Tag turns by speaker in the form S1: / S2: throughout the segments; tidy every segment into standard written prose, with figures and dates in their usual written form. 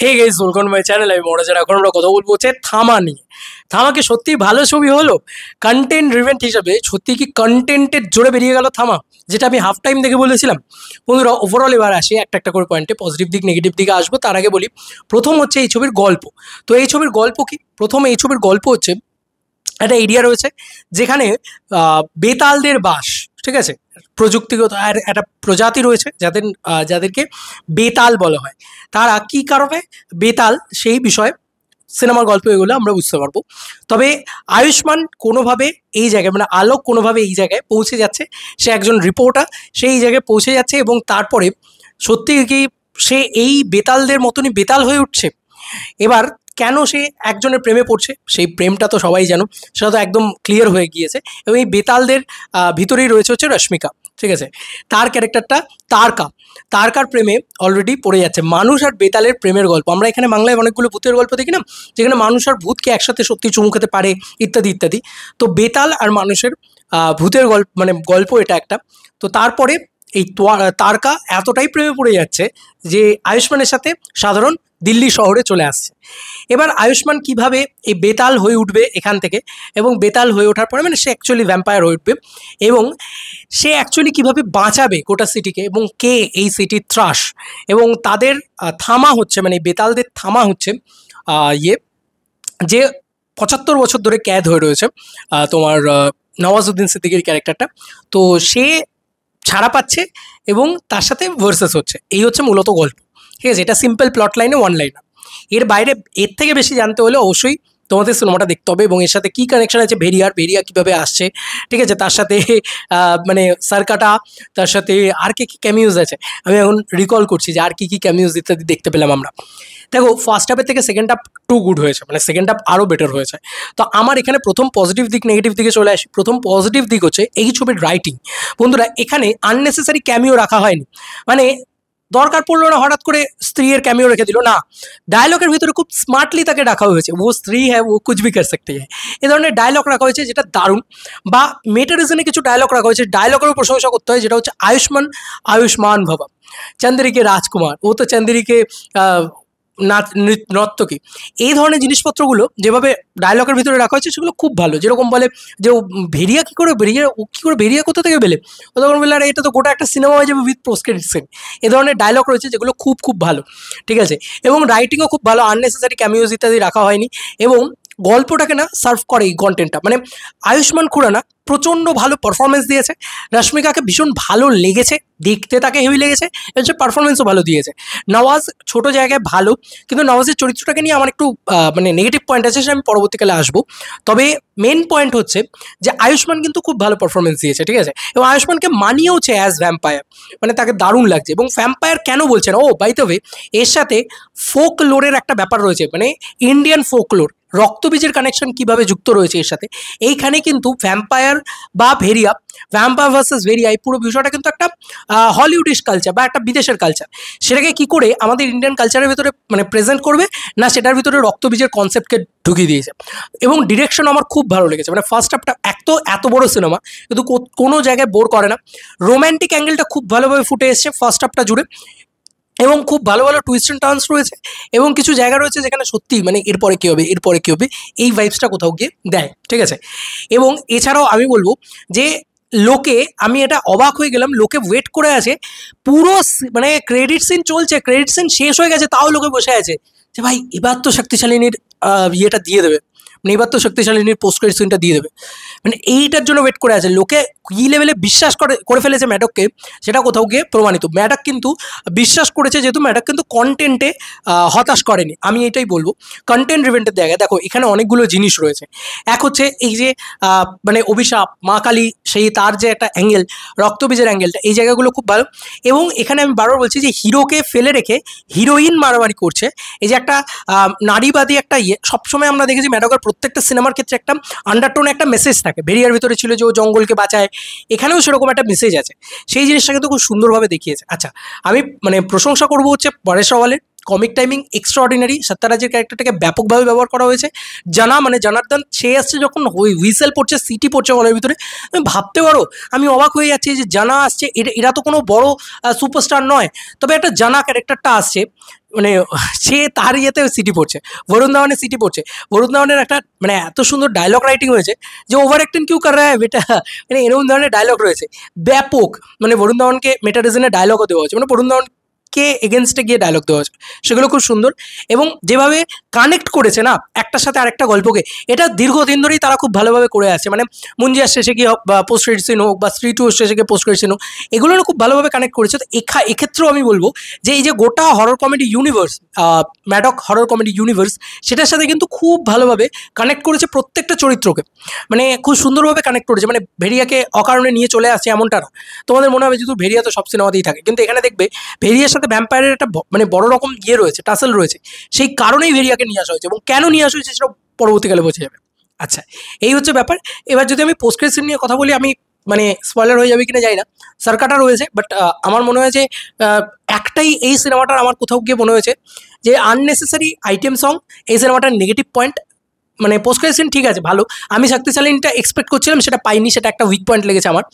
S1: Hey guys, welcome my channel. আমি মনোজ। এখন আমরা কথা বলবো হচ্ছে থামা নিয়ে। থামা কি সত্যি ভালো ছবি হলো? কন্টেন্ট রিভেন্ট হিসাবে সত্যি কি কন্টেন্টের জোরে বেরিয়ে গেল থামা, যেটা আমি হাফ টাইম দেখে বলেছিলাম? বন্ধুরা, ওভারঅল এবার আসি একটা একটা করে পয়েন্টে, পজিটিভ দিক নেগেটিভ দিকে আসবো। তার আগে বলি, প্রথম হচ্ছে এই ছবির গল্প। তো এই ছবির গল্প কি? প্রথমে এই ছবির গল্প হচ্ছে একটা এরিয়া রয়েছে যেখানে বেতালদের বাস, ঠিক আছে? প্রযুক্তিগত আর একটা প্রজাতি রয়েছে যাদেরকে বেতাল বলা হয়। তারা কি কারণে বেতাল সেই বিষয়ে সিনেমার গল্প এগুলো আমরা বুঝতে পারবো। তবে আয়ুষ্মান কোনোভাবে এই জায়গায়, মানে আলোক কোনোভাবে এই জায়গায় পৌঁছে যাচ্ছে। সে একজন রিপোর্টার, সেই জায়গায় পৌঁছে যাচ্ছে এবং তারপরে সত্যি কি সে এই বেতালদের মতনই বেতাল হয়ে উঠছে। এবার কেন সে একজনের প্রেমে পড়ছে, সেই প্রেমটা তো সবাই জানো, সেটা তো একদম ক্লিয়ার হয়ে গিয়েছে। এবং এই বেতালদের ভিতরেই রয়েছে হচ্ছে রশ্মিকা, ঠিক আছে? তার ক্যারেক্টারটা তারকার প্রেমে অলরেডি পড়ে যাচ্ছে। মানুষ আর বেতালের প্রেমের গল্প। আমরা এখানে বাংলায় অনেকগুলো ভূতের গল্প দেখি না, যেখানে মানুষ আর ভূতকে একসাথে সত্যি চুমু খেতে পারে, ইত্যাদি ইত্যাদি। তো বেতাল আর মানুষের ভূতের গল্প, মানে গল্প এটা একটা। তো তারপরে এই তারকা এতটাই প্রেমে পড়ে যাচ্ছে যে আয়ুষ্মানের সাথে সাধারণ দিল্লি শহরে চলে আসছে। এবার আয়ুষ্মান কিভাবে এই বেতাল হয়ে উঠবে এখান থেকে, এবং বেতাল হয়ে ওঠার পরে মানে সে অ্যাকচুয়ালি ভ্যাম্পায়ার হয়ে উঠবে, এবং সে অ্যাকচুয়ালি কিভাবে বাঁচাবে গোটা সিটিকে, এবং কে এই সিটির ত্রাস, এবং তাদের থামা হচ্ছে, মানে বেতালদের থামা হচ্ছে ইয়ে যে ৭৫ বছর ধরে ক্যাদ হয়ে রয়েছে, তোমার নওয়াজুদ্দিন সিদ্দিকীর ক্যারেক্টারটা। তো সে ছাড়া পাচ্ছে এবং তার সাথে ভার্সেস হচ্ছে। এই হচ্ছে মূলত গল্প, ঠিক আছে? এটা সিম্পল প্লট লাইনে, ওয়ান লাইনার। এর বাইরে এর থেকে বেশি জানতে হলে অবশ্যই তোমাদের সিনেমাটা দেখতে হবে, এবং এর সাথে কী কানেকশন আছে ভেরিয়া কীভাবে আসছে, ঠিক আছে? তার সাথে মানে সার্কাটা, তার সাথে আর কী ক্যামিউজ আছে, আমি এখন রিকল করছি যে আর কী ক্যামিউজ ইত্যাদি দেখতে পেলাম আমরা। দেখো, ফার্স্ট হাফের থেকে সেকেন্ড হাফ টু গুড হয়েছে, মানে সেকেন্ড হাফ আরও বেটার হয়েছে। তো আমার এখানে প্রথম পজিটিভ দিক নেগেটিভ দিকে চলে আসি। প্রথম পজিটিভ দিক হচ্ছে এই ছবির রাইটিং। বন্ধুরা, এখানে আননেসেসারি ক্যামিও রাখা হয়নি, মানে দরকার পড়লো না হঠাৎ করে স্ত্রীর ক্যামিও রেখে দিল না। ডায়লগের ভিতরে খুব স্মার্টলি তাকে রাখা হয়েছে, ও স্ত্রী হ্যাঁ ও কুছ ভি কর সকতে হ্যাঁ, এ ধরনের ডায়লগ রাখা হয়েছে যেটা দারুণ। বা মেটারিজনে কিছু ডায়লগ রাখা হয়েছে, ডায়লগেরও প্রশংসা করতে হয়, যেটা হচ্ছে আয়ুষ্মান ভবা, চন্দ্রিকে রাজকুমার, ও তো চন্দ্রিকে নর্তকী। এই ধরনের জিনিসপত্রগুলো যেভাবে ডায়লগের ভিতরে রাখা হয়েছে সেগুলো খুব ভালো। যেরকম বলে যে ও ভেরিয়া কী করে ভেরিয়া কোথা থেকে পেলে, ও তখন বললে আরে এটা তো গোটা একটা সিনেমা হয়ে যাবে উইথ পোস্ট ক্রেডিট সিন। এ ধরনের ডায়লগ রয়েছে যেগুলো খুব খুব ভালো, ঠিক আছে? এবং রাইটিংও খুব ভালো, আননেসেসারি ক্যামিওজ ইত্যাদি রাখা হয়নি, এবং গল্পটাকে না সার্ভ করে এই কন্টেন্টটা। মানে আয়ুষ্মান খুরানা প্রচণ্ড ভালো পারফরমেন্স দিয়েছে, রশ্মিকাকে ভীষণ ভালো লেগেছে, দেখতে তাকে হেভি লেগেছে, এবং সে পারফরমেন্সও ভালো দিয়েছে। নওয়াজ ছোট জায়গায় ভালো, কিন্তু নওয়াজের চরিত্রটাকে নিয়ে আমার একটু মানে নেগেটিভ পয়েন্ট আছে, সেটা আমি পরবর্তীকালে আসবো। তবে মেন পয়েন্ট হচ্ছে যে আয়ুষ্মান কিন্তু খুব ভালো পারফরমেন্স দিয়েছে, ঠিক আছে? এবং আয়ুষ্মানকে মানিয়েওছে অ্যাজ ভ্যাম্পায়ার, মানে তাকে দারুণ লাগছে। এবং ভ্যাম্পায়ার কেন বলছেন, ও বাই দ্য ওয়ে এর সাথে ফোক লোরের একটা ব্যাপার রয়েছে, মানে ইন্ডিয়ান ফোক লোর, রক্তবীজের কানেকশন কিভাবে যুক্ত রয়েছে এর সাথে। এইখানে কিন্তু ভ্যাম্পায়ার বা ভ্যাম্পায়ার ভার্সেস ভেরিয়া, এই পুরো বিষয়টা কিন্তু একটা হলিউডিশ কালচার বা একটা বিদেশের কালচার। সেটাকে কি করে আমাদের ইন্ডিয়ান কালচারের ভিতরে মানে প্রেজেন্ট করবে না, সেটার ভিতরে রক্তবীজের কনসেপ্টকে ঢুকিয়ে দিয়েছে। এবং ডিরেকশন আমার খুব ভালো লেগেছে, মানে ফার্স্ট হাফটা এত বড় সিনেমা কিন্তু কোনো জায়গায় বোর করে না। রোম্যান্টিক অ্যাঙ্গেলটা খুব ভালোভাবে ফুটে এসছে ফার্স্ট হাফটা জুড়ে, এবং খুব ভালো ভালো টুইস্ট অ্যান্ড টার্নস রয়েছে, এবং কিছু জায়গা রয়েছে যেখানে সত্যি মানে এরপরে কী হবে এই ভাইবসটা কোথাও গিয়ে দেয়, ঠিক আছে? এবং এছাড়াও আমি বলবো যে আমি এটা অবাক হয়ে গেলাম, লোকে ওয়েট করে আছে পুরো মানে ক্রেডিট সিন চলছে, ক্রেডিট সিন শেষ হয়ে গেছে, তাও লোকে বসে আছে যে ভাই এবার তো শক্তিশালিনীর ইয়েটা দিয়ে দেবে, মানে এবার তো শক্তিশালিনীর পোস্ট ক্রেডিট সিনটা দিয়ে দেবে, মানে এইটার জন্য ওয়েট করে আছে লোকে। কী লেভেলে বিশ্বাস করে ফেলেছে ম্যাডককে, সেটা কোথাও গিয়ে প্রমাণিত। ম্যাডক কিন্তু বিশ্বাস করেছে, যেহেতু ম্যাডক কিন্তু কন্টেন্টে হতাশ করেনি, আমি এটাই বলবো। কন্টেন্ট রিভেন্টের জায়গায় দেখো এখানে অনেকগুলো জিনিস রয়েছে। এক হচ্ছে এই যে মানে অভিশাপ, মা কালী, সেই তার যে একটা অ্যাঙ্গেল, রক্তবীজের অ্যাঙ্গেলটা, এই জায়গাগুলো খুব ভালো। এবং এখানে আমি বারবার বলছি যে হিরোকে ফেলে রেখে হিরোইন মারামারি করছে, এই যে একটা নারীবাদী একটা সবসময় আমরা দেখেছি ম্যাডকের প্রত্যেকটা সিনেমার ক্ষেত্রে একটা আন্ডারটোনে একটা মেসেজ থাকে। ভেরিয়ার ভিতরে ছিল যে ও জঙ্গলকে বাঁচায়, এখানেও সেরকম একটা মেসেজ আছে, সেই জিনিসটা কিন্তু খুব সুন্দরভাবে দেখিয়েছে। আচ্ছা, আমি মানে প্রশংসা করবো হচ্ছে পরেশ রাওয়ালের, কমিক টাইমিং এক্সট্রাঅর্ডিনারি, সত্যারাজের ক্যারেক্টারটাকে ব্যাপকভাবে ব্যবহার করা হয়েছে। জানা মানে জানার্দন সে আসছে যখন হুইসেল পড়ছে, সিটি পড়ছে হলের ভিতরে, তুমি ভাবতে পারো আমি অবাক হয়ে যাচ্ছি যে জানা আসছে, এরা তো কোনো বড় সুপারস্টার নয়, তবে একটা জানা ক্যারেক্টারটা আসছে, মানে সে তার ইয়েতে সিটি পড়ছে, বরুণ ধাওয়ানের সিটি পড়ছে। বরুণ ধাওয়ানের একটা মানে এত সুন্দর ডায়লগ রাইটিং হয়েছে যে ওভার অ্যাক্টিং কিউ কর রা হ্যায় বেটা, মানে এরকম ধরনের ডায়লগ রয়েছে ব্যাপক। মানে বরুণ ধাওয়ানকে মেটারিজনের ডায়লগও দেওয়া হয়েছে, মানে বরুণ ধাওয়ানকে এগেনস্টে গিয়ে ডায়লগ দেওয়া হয়েছে, সেগুলো খুব সুন্দর। এবং যেভাবে কানেক্ট করেছে না একটার সাথে আরেকটা গল্পকে, এটা দীর্ঘদিন ধরেই তারা খুব ভালোভাবে করে আসছে। মানে মুঞ্জিয়ার শেষে গিয়ে বা পোস্ট ক্রেডিট সিন হোক বা স্ত্রী টু শেষে গিয়ে পোস্ট ক্রেডিট সিন হোক, এগুলো খুব ভালোভাবে কানেক্ট করেছে। তো এক্ষেত্রেও আমি বলবো যে এই যে গোটা horror comedy universe, Maddox horror comedy universe, সেটার সাথে কিন্তু খুব ভালোভাবে কানেক্ট করেছে প্রত্যেকটা চরিত্রকে, মানে খুব সুন্দরভাবে কানেক্ট করেছে। মানে ভেরিয়াকে অকারণে নিয়ে চলে আসছে এমনটা না। তোমাদের মনে হবে যেহেতু ভেরিয়া তো সব সিনেমাতেই থাকে, কিন্তু এখানে দেখবে ভেরিয়ার সাথে ভ্যাম্পায়ারের একটা মানে বড় রকম ইয়ে রয়েছে, টাসেল রয়েছে, সেই কারণেই ভেরিয়াকে নিয়ে আসা হয়েছে। এবং কেন নিয়ে আসা হয়েছে সেটা পরবর্তীকালে বোঝা যাবে। আচ্ছা, এই হচ্ছে ব্যাপার। এবার যদি আমি পোস্ট ক্রেডিট সিন নিয়ে কথা বলি, আমি মানে স্পয়লার হয়ে যাবে কিনা জানি না, সার্কাটা রয়েছে, বাট আমার মনে হয় যে একটাই এই সিনেমাটার আমার কোথাও গিয়ে মনে হয়েছে যে আননেসেসারি আইটেম সং এই সিনেমাটার নেগেটিভ পয়েন্ট। মানে পোস্ট ক্রেডিট সিন ঠিক আছে ভালো, আমি শক্তিশালীটা এক্সপেক্ট করছিলাম, সেটা পাইনি, সেটা একটা উইক পয়েন্ট লেগেছে আমার।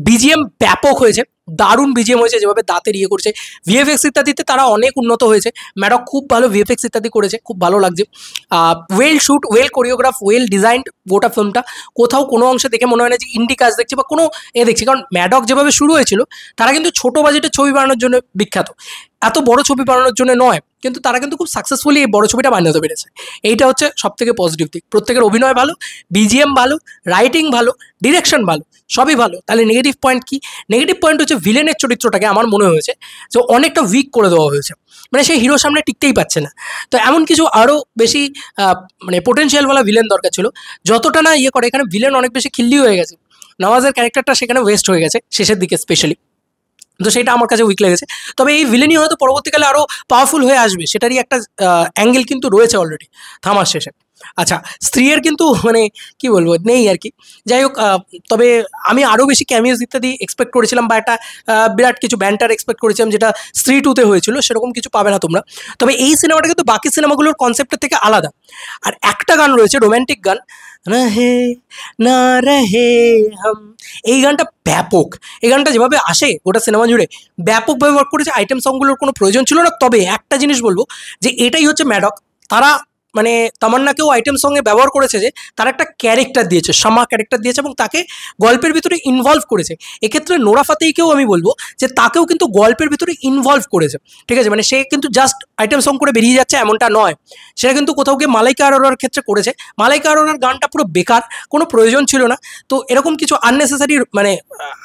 S1: বিজিএম ব্যাপক হয়েছে, দারুণ বিজিএম হয়েছে, যেভাবে দাঁতের ইয়ে করছে, ভিএফএক্স ইত্যাদিতে তারা অনেক উন্নত হয়েছে, ম্যাডক খুব ভালো ভিএফএক্স ইত্যাদি করেছে, খুব ভালো লাগছে। Well shoot, well choreograph, well designed গোটা ফিল্মটা। কোথাও কোনো অংশে দেখে মনে হয় না যে ইন্ডি কাজ দেখছি বা কোনো দেখছি, কারণ ম্যাডক যেভাবে শুরু হয়েছিল, তারা কিন্তু ছোট বাজেটের ছবি বানানোর জন্য বিখ্যাত, এত বড় ছবি বানানোর জন্য নয়, কিন্তু তারা কিন্তু খুব সাকসেসফুলি এই বড় ছবিটা বানাতে পেরেছে। এইটা হচ্ছে সব থেকে পজিটিভ দিক। প্রত্যেকের অভিনয় ভালো, বিজিএম ভালো, রাইটিং ভালো, ডিরেকশন ভালো, সবই ভালো। তাহলে নেগেটিভ পয়েন্ট কি? নেগেটিভ পয়েন্ট হচ্ছে ভিলেনের চরিত্রটাকে আমার মনে হয়েছে যে অনেকটা উইক করে দেওয়া হয়েছে, মানে সেই হিরোর সামনে টিকতেই পারছে না। তো এমন কিছু আরও বেশি মানে পোটেনশিয়ালওয়ালা ভিলেন দরকার ছিল, যতটা না ইয়ে করে। এখানে ভিলেন অনেক বেশি খিল্লি হয়ে গেছে, নওয়াজের ক্যারেক্টারটা সেখানে ওয়েস্ট হয়ে গেছে শেষের দিকে স্পেশালি, তো সেটা আমার কাছে উইক লেগেছে। তবে এই ভিলেনই হয়তো পরবর্তীকালে আরও পাওয়ারফুল হয়ে আসবে, সেটারই একটা অ্যাঙ্গেল কিন্তু রয়েছে অলরেডি থামার শেষে। আচ্ছা, স্ত্রীর কিন্তু মানে কি বলবো নেই আর কি। যাই হোক, তবে আমি আরও বেশি ক্যামিওস ইত্যাদি এক্সপেক্ট করেছিলাম, বা একটা বিরাট কিছু ব্যান্টার এক্সপেক্ট করেছিলাম, যেটা স্ত্রী টুতে হয়েছিল, সেরকম কিছু পাবে না তোমরা। তবে এই সিনেমাটা কিন্তু বাকি সিনেমাগুলোর কনসেপ্টের থেকে আলাদা। আর একটা গান রয়েছে, রোম্যান্টিক গান, রহে না রহে হাম, এই গানটা ব্যাপক। এই গানটা যেভাবে আসে গোটা সিনেমা জুড়ে ব্যাপকভাবে ওয়ার্ক করেছে। আইটেম সংগুলোর কোনো প্রয়োজন ছিল না। তবে একটা জিনিস বলবো যে এটাই হচ্ছে ম্যাডক, তারা মানে তামান্নাকেও আইটেম সঙ্গে ব্যবহার করেছে, যে তার একটা ক্যারেক্টার দিয়েছে, শামা ক্যারেক্টার দিয়েছে, এবং তাকে গল্পের ভিতরে ইনভলভ করেছে। এক্ষেত্রে নোরা ফাতেহিকেও আমি বলবো যে তাকেও কিন্তু গল্পের ভিতরে ইনভলভ করেছে, ঠিক আছে। মানে সে কিন্তু জাস্ট আইটেম সং করে বেরিয়ে যাচ্ছে এমনটা নয়, সেটা কিন্তু কোথাও গিয়ে মালাইকা আরোরার ক্ষেত্রে করেছে। মালাইকা আরোরার গানটা পুরো বেকার, কোনো প্রয়োজন ছিল না। তো এরকম কিছু আননেসেসারি মানে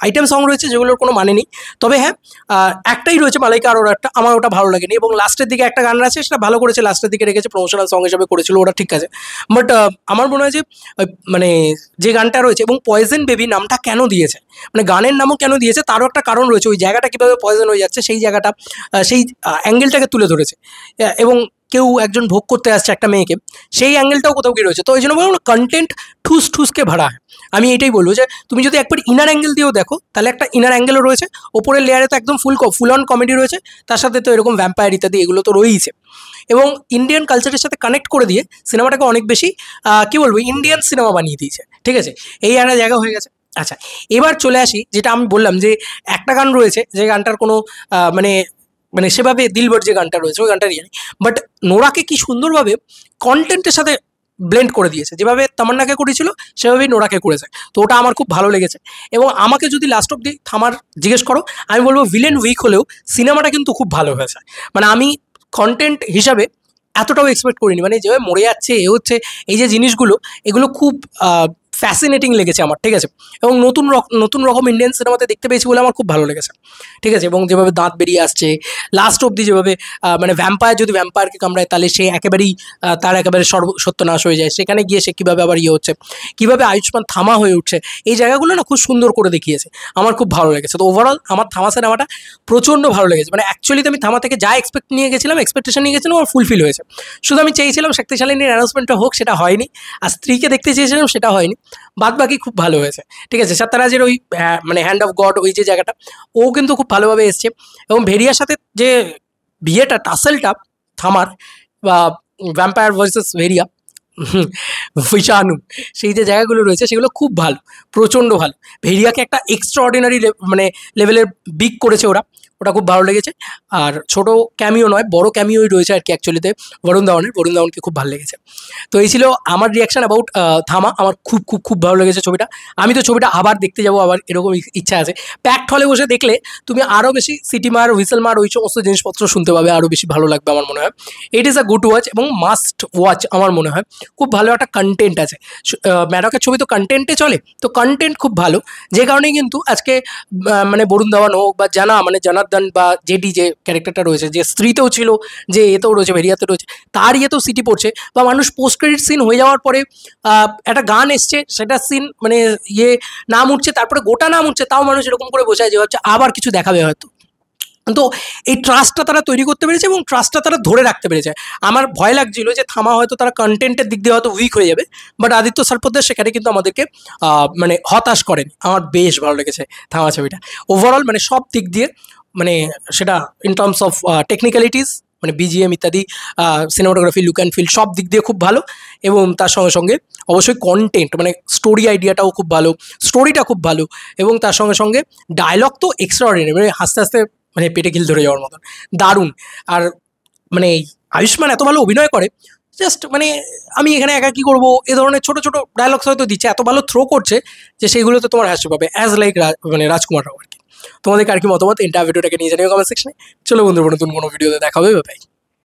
S1: আইটেম সং রয়েছে যেগুলোর কোনো মানে নেই। তবে হ্যাঁ, একটাই রয়েছে মালাইকা আরোরারটা, আমার ওটা ভালো লাগেনি। এবং লাস্টের দিকে একটা গান আছে, সেটা ভালো করেছে, লাস্টের দিকে রেখেছে, প্রমোশনাল সং হিসেবে করেছিল, ওটা ঠিক আছে। বাট আমার মনে হয় যে মানে যে গানটা রয়েছে, এবং পয়জন বেবি নামটা কেন দিয়েছে, মানে গানের নামও কেন দিয়েছে, তারও একটা কারণ রয়েছে। ওই জায়গাটা কীভাবে পয়জন হয়ে যাচ্ছে, সেই জায়গাটা, সেই অ্যাঙ্গেলটাকে তুলে ধরেছে। এবং কেউ একজন ভোগ করতে আসছে একটা মেয়েকে, সেই অ্যাঙ্গেলটাও কোথাও কি রয়েছে। তো ওই জন্য বলবো কন্টেন্ট ঠুস ঠুসকে ভরা হয়। আমি এটাই বলবো যে তুমি যদি একবার ইনার অ্যাঙ্গেল দিয়েও দেখো, তাহলে একটা ইনার অ্যাঙ্গেলও রয়েছে, ওপরের লেয়ারে তো একদম ফুল অন কমেডি রয়েছে, তার সাথে তো এরকম ভ্যাম্পায়ার ইত্যাদি এগুলো তো রয়েইছে। এবং ইন্ডিয়ান কালচারের সাথে কানেক্ট করে দিয়ে সিনেমাটাকে অনেক বেশি কী বলবো ইন্ডিয়ান সিনেমা বানিয়ে দিয়েছে, ঠিক আছে। এই একটা জায়গা হয়ে গেছে। আচ্ছা, এবার চলে আসি, যেটা আমি বললাম যে একটা গান রয়েছে, যে গানটার কোনো মানে মানে সেভাবে দিলবর যে গানটা রয়েছে ওই গানটা রিয়ে, বাট নোরাকে কি সুন্দরভাবে কন্টেন্টের সাথে ব্লেন্ড করে দিয়েছে, যেভাবে তামান্নাকে করেছিল সেভাবেই নোরাকে করেছে। তো ওটা আমার খুব ভালো লেগেছে। এবং আমাকে যদি লাস্ট অব্দি থামার জিজ্ঞেস করো, আমি বলবো ভিলেন উইক হলেও সিনেমাটা কিন্তু খুব ভালো হয়েছে। মানে আমি কন্টেন্ট হিসাবে এতটাও এক্সপেক্ট করিনি, মানে যেভাবে মরে যাচ্ছে এ হচ্ছে, এই যে জিনিসগুলো, এগুলো খুব ফ্যাসিনেটিং লেগেছে আমার, ঠিক আছে। এবং নতুন রকম ইন্ডিয়ান সিনেমাতে দেখতে পেয়েছি বলে আমার খুব ভালো লেগেছে, ঠিক আছে। এবং যেভাবে দাঁত বেরিয়ে আসছে লাস্ট অব্দি, যেভাবে মানে ভ্যাম্পায়ার যদি ভ্যাম্পায়ারকে কামড়ায়, তাহলে সে একেবারেই তার একেবারে সত্যনাশ হয়ে যায়, সেখানে গিয়ে সে কীভাবে আবার ইয়ে হচ্ছে, কীভাবে আয়ুষ্মান থামা হয়ে উঠছে, এই জায়গাগুলো না খুব সুন্দর করে দেখিয়েছে, আমার খুব ভালো লেগেছে। তো ওভারঅল আমার থামা সিনেমাটা প্রচণ্ড ভালো লেগেছে। মানে অ্যাকচুয়ালি আমি থামা থেকে যা এক্সপেকটেশন নিয়ে গেছিলাম আমার ফুলফিল হয়েছে। শুধু আমি চেয়েছিলাম শক্তিশালীর অ্যানাউন্সমেন্টটা হোক, সেটা হয়নি। আর স্ত্রীকে দেখতে চেয়েছিলাম, সেটা হয়নি। বাদ বাকি খুব ভালো হয়েছে, ঠিক আছে। সত্যারাজের ওই মানে হ্যান্ড অফ গড, ওই যে জায়গাটা, ও কিন্তু খুব ভালোভাবে এসছে। এবং ভেরিয়ার সাথে যে বিয়েটা, টাসেলটা থামার বা ভ্যাম্পায়ার ভার্সেস ভেরিয়া বিষাণু, সেই যে জায়গাগুলো রয়েছে সেগুলো খুব ভালো, প্রচণ্ড ভালো। ভেরিয়াকে একটা এক্সট্রা অর্ডিনারি মানে লেভেলের বিগ করেছে ওটা খুব ভালো লেগেছে। আর ছোট ক্যামিও নয়, বড় ক্যামিওই রয়েছে আর কি অ্যাকচুয়ালিতে বরুণ ধাওয়ানকে খুব ভালো লেগেছে। তো এই ছিল আমার রিয়াকশান অ্যাবাউট থামা। আমার খুব খুব খুব ভালো লেগেছে ছবিটা। আমি তো ছবিটা আবার দেখতে যাবো, আবার এরকম ইচ্ছা আছে। প্যাকড হলে বসে দেখলে তুমি আরও বেশি সিটি মার, হুইসেল মার, ওই সমস্ত জিনিসপত্র শুনতে পাবে, আরও বেশি ভালো লাগবে আমার মনে হয়। It is a good watch এবং মাস্ট ওয়াচ আমার মনে হয়। খুব ভালো একটা কন্টেন্ট আছে। ম্যাডকের ছবি তো কন্টেন্টে চলে, তো কন্টেন্ট খুব ভালো, যে কারণে কিন্তু আজকে মানে বরুণ ধাওয়ান হোক বা জানা মানে জনার্দন বা জেডি যে ক্যারেক্টারটা রয়েছে, যে স্ত্রীতেও ছিল, যে এতেও রয়েছে, ভেরিয়াতে রয়েছে, তার ইয়েতেও সিটি পড়ছে। বা মানুষ পোস্ট ক্রেডিট সিন হয়ে যাওয়ার পরে একটা গান এসছে, সেটা সিন মানে নাম উঠছে, তারপরে গোটা নাম উঠছে, তাও মানুষ এরকম করে বসে যে ভাবছে আবার কিছু দেখাবে হয়তো। তো এই ট্রাস্টটা তারা তৈরি করতে পেরেছে এবং ট্রাস্টটা তারা ধরে রাখতে পেরেছে। আমার ভয় লাগছিল যে থামা হয়তো তারা কন্টেন্টের দিক দিয়ে হয়তো উইক হয়ে যাবে, বাট আদিত্য সরপোদ্দার সেখানে কিন্তু আমাদেরকে মানে হতাশ করেনি। আমার বেশ ভালো লেগেছে থামা ছবিটা ওভারঅল, মানে সব দিক দিয়ে, মানে সেটা ইন টার্মস অফ টেকনিক্যালিটিস, মানে বিজিএম ইত্যাদি, সিনেমাটোগ্রাফি, লুক অ্যান্ড ফিল, সব দিক দিয়ে খুব ভালো। এবং তার সঙ্গে সঙ্গে অবশ্যই কন্টেন্ট, মানে স্টোরি আইডিয়াটাও খুব ভালো, স্টোরিটা খুব ভালো, এবং তার সঙ্গে সঙ্গে ডায়লগ তো এক্সট্রাঅর্ডিনারি, মানে হাসতে হাসতে মানে পেটে খিল ধরে যাওয়ার মতন দারুণ। আর মানে আয়ুষ্মান এত ভালো অভিনয় করে, জাস্ট মানে আমি এখানে একা কী করবো, এ ধরনের ছোটো ছোটো ডায়লগস হয়তো দিচ্ছে, এত ভালো থ্রো করছে যে সেইগুলোতে তোমার হাসি পাবে, অ্যাজ লাইক মানে রাজকুমার রাও আর কি। তোমাদের আর কি মতামত এন্টার ভিডিওটাকে নিয়ে জানিও কমেন্ট সেকশনে। চলো বন্ধুরা, নতুন কোনো ভিডিওতে দেখা হবে, বাই।